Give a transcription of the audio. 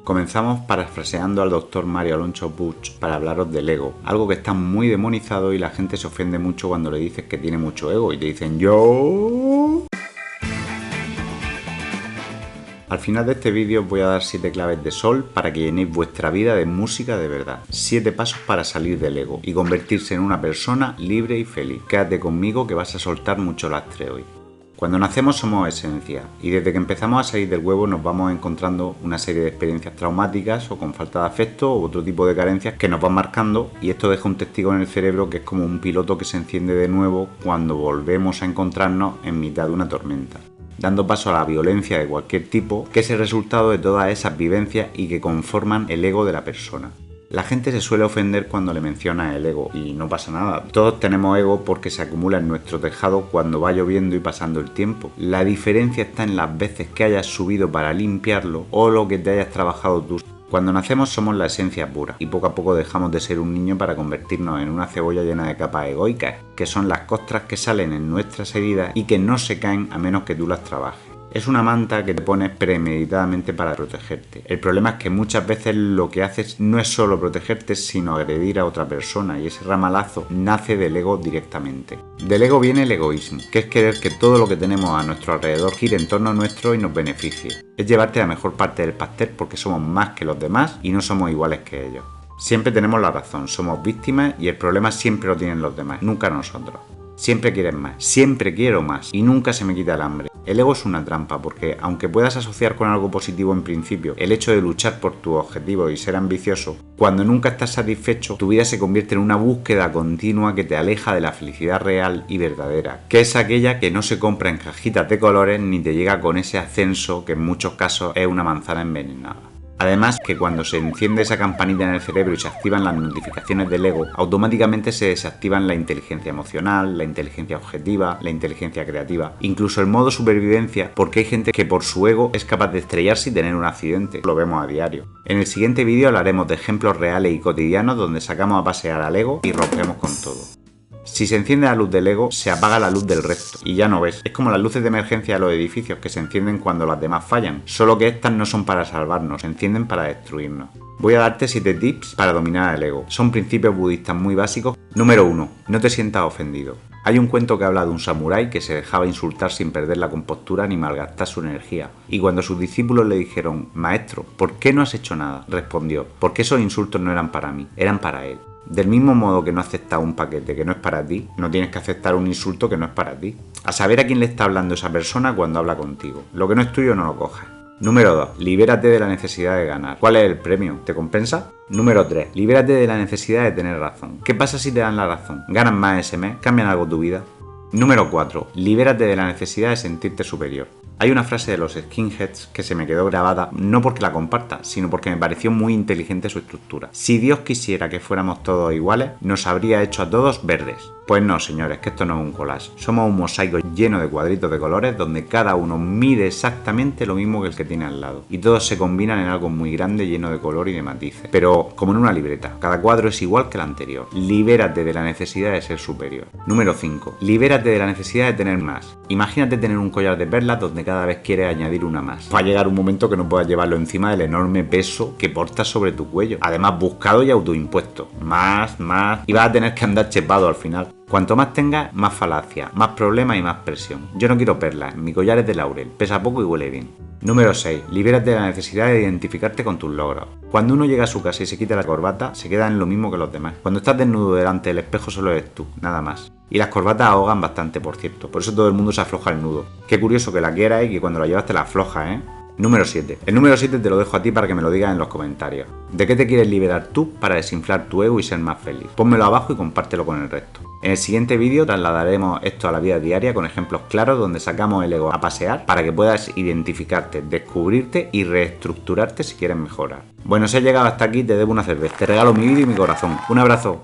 Comenzamos parafraseando al doctor Mario Alonso Puig para hablaros del ego, algo que está muy demonizado y la gente se ofende mucho cuando le dices que tiene mucho ego y te dicen yo. Al final de este vídeo os voy a dar 7 claves de sol para que llenéis vuestra vida de música de verdad. 7 pasos para salir del ego y convertirse en una persona libre y feliz. Quédate conmigo que vas a soltar mucho lastre hoy. Cuando nacemos somos esencia y desde que empezamos a salir del huevo nos vamos encontrando una serie de experiencias traumáticas o con falta de afecto u otro tipo de carencias que nos van marcando, y esto deja un testigo en el cerebro que es como un piloto que se enciende de nuevo cuando volvemos a encontrarnos en mitad de una tormenta, dando paso a la violencia de cualquier tipo, que es el resultado de todas esas vivencias y que conforman el ego de la persona. La gente se suele ofender cuando le menciona el ego y no pasa nada. Todos tenemos ego porque se acumula en nuestro tejado cuando va lloviendo y pasando el tiempo. La diferencia está en las veces que hayas subido para limpiarlo o lo que te hayas trabajado tú. Cuando nacemos somos la esencia pura y poco a poco dejamos de ser un niño para convertirnos en una cebolla llena de capas egoicas, que son las costras que salen en nuestras heridas y que no se caen a menos que tú las trabajes. Es una manta que te pones premeditadamente para protegerte. El problema es que muchas veces lo que haces no es solo protegerte, sino agredir a otra persona, y ese ramalazo nace del ego directamente. Del ego viene el egoísmo, que es querer que todo lo que tenemos a nuestro alrededor gire en torno a nuestro y nos beneficie. Es llevarte la mejor parte del pastel porque somos más que los demás y no somos iguales que ellos. Siempre tenemos la razón, somos víctimas y el problema siempre lo tienen los demás, nunca nosotros. Siempre quieres más, siempre quiero más y nunca se me quita el hambre. El ego es una trampa porque, aunque puedas asociar con algo positivo en principio el hecho de luchar por tu objetivo y ser ambicioso, cuando nunca estás satisfecho, tu vida se convierte en una búsqueda continua que te aleja de la felicidad real y verdadera, que es aquella que no se compra en cajitas de colores ni te llega con ese ascenso que en muchos casos es una manzana envenenada. Además, que cuando se enciende esa campanita en el cerebro y se activan las notificaciones del ego, automáticamente se desactivan la inteligencia emocional, la inteligencia objetiva, la inteligencia creativa, incluso el modo supervivencia, porque hay gente que por su ego es capaz de estrellarse y tener un accidente. Lo vemos a diario. En el siguiente vídeo hablaremos de ejemplos reales y cotidianos donde sacamos a pasear al ego y rompemos con todo. Si se enciende la luz del ego, se apaga la luz del resto. Y ya no ves. Es como las luces de emergencia de los edificios que se encienden cuando las demás fallan. Solo que estas no son para salvarnos, se encienden para destruirnos. Voy a darte 7 tips para dominar el ego. Son principios budistas muy básicos. Número 1. No te sientas ofendido. Hay un cuento que habla de un samurái que se dejaba insultar sin perder la compostura ni malgastar su energía. Y cuando sus discípulos le dijeron: «Maestro, ¿por qué no has hecho nada?», respondió: «Porque esos insultos no eran para mí, eran para él». Del mismo modo que no aceptas un paquete que no es para ti, no tienes que aceptar un insulto que no es para ti. A saber a quién le está hablando esa persona cuando habla contigo. Lo que no es tuyo no lo cojas. Número 2. Libérate de la necesidad de ganar. ¿Cuál es el premio? ¿Te compensa? Número 3. Libérate de la necesidad de tener razón. ¿Qué pasa si te dan la razón? ¿Ganas más ese mes? ¿Cambian algo tu vida? Número 4. Libérate de la necesidad de sentirte superior. Hay una frase de los skinheads que se me quedó grabada, no porque la comparta, sino porque me pareció muy inteligente su estructura. Si Dios quisiera que fuéramos todos iguales, nos habría hecho a todos verdes. Pues no, señores, que esto no es un collage. Somos un mosaico lleno de cuadritos de colores donde cada uno mide exactamente lo mismo que el que tiene al lado. Y todos se combinan en algo muy grande lleno de color y de matices. Pero como en una libreta, cada cuadro es igual que el anterior. Libérate de la necesidad de ser superior. Número 5. Libérate de la necesidad de tener más. Imagínate tener un collar de perlas donde cada vez quieres añadir una más. Va a llegar un momento que no puedas llevarlo encima del enorme peso que portas sobre tu cuello. Además, buscado y autoimpuesto. Más. Y vas a tener que andar chepado al final. Cuanto más tengas, más falacia, más problemas y más presión. Yo no quiero perlas, mi collar es de laurel, pesa poco y huele bien. Número 6. Libérate de la necesidad de identificarte con tus logros. Cuando uno llega a su casa y se quita la corbata, se queda en lo mismo que los demás. Cuando estás desnudo delante del espejo solo eres tú, nada más. Y las corbatas ahogan bastante, por cierto, por eso todo el mundo se afloja el nudo. Qué curioso que la quieras y que cuando la llevas te la aflojas, ¿eh? Número 7. El número 7 te lo dejo a ti para que me lo digas en los comentarios. ¿De qué te quieres liberar tú para desinflar tu ego y ser más feliz? Pónmelo abajo y compártelo con el resto. En el siguiente vídeo trasladaremos esto a la vida diaria con ejemplos claros donde sacamos el ego a pasear para que puedas identificarte, descubrirte y reestructurarte si quieres mejorar. Bueno, si has llegado hasta aquí te debo una cerveza. Te regalo mi vida y mi corazón. Un abrazo.